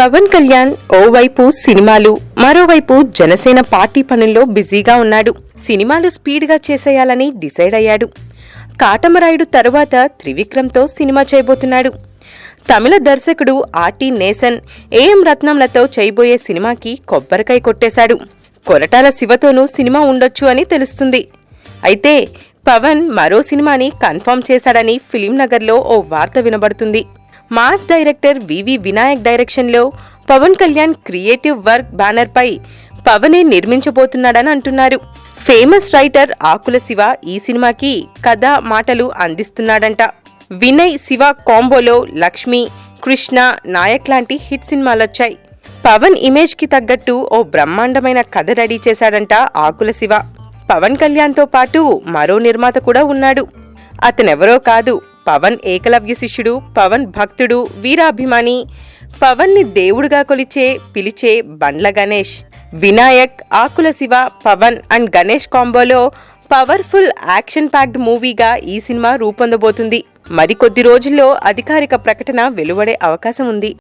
పవన్ కళ్యాణ్ ఓవైపు సినిమాలు, మరోవైపు జనసేన పార్టీ పనుల్లో బిజీగా ఉన్నాడు. సినిమాలు స్పీడ్గా చేసేయాలని డిసైడ్ అయ్యాడు. కాటమరాయుడు తరువాత త్రివిక్రమ్తో సినిమా చేయబోతున్నాడు. తమిళ దర్శకుడు ఆర్టీ నేసన్, ఏఎం రత్నంలతో చేయబోయే సినిమాకి కొబ్బరికాయ కొట్టేశాడు. కొరటాల శివతోనూ సినిమా ఉండొచ్చు అని తెలుస్తుంది. అయితే పవన్ మరో సినిమాని కన్ఫర్మ్ చేశాడని ఫిలిం నగర్లో ఓ వార్త వినబడుతుంది. మాస్ డైరెక్టర్ వివి వినాయక్ డైరెక్షన్లో పవన్ కళ్యాణ్ క్రియేటివ్ వర్క్ బ్యానర్పై పవనే నిర్మించబోతున్నాడని అంటున్నారు. ఫేమస్ రైటర్ ఆకుల శివ ఈ సినిమాకి కథ, మాటలు అందిస్తున్నాడంట. వినయ్ శివ కాంబోలో లక్ష్మి, కృష్ణ, నాయక్ లాంటి హిట్ సినిమాలొచ్చాయి. పవన్ ఇమేజ్ కి తగ్గట్టు ఓ బ్రహ్మాండమైన కథ రెడీ చేశాడంట ఆకుల శివ. పవన్ కళ్యాణ్తో పాటు మరో నిర్మాత కూడా ఉన్నాడు. అతనెవరో కాదు, పవన్ ఏకలవ్య శిష్యుడు, పవన్ భక్తుడు, వీరాభిమాని, పవన్ ని దేవుడుగా పిలిచే బండ్ల గణేష్. వినాయక్, ఆకుల శివ, పవన్ అండ్ గణేష్ కాంబోలో పవర్ఫుల్ యాక్షన్ ప్యాక్డ్ మూవీగా ఈ సినిమా రూపొందబోతుంది. మరికొద్ది రోజుల్లో అధికారిక ప్రకటన వెలువడే అవకాశం ఉంది.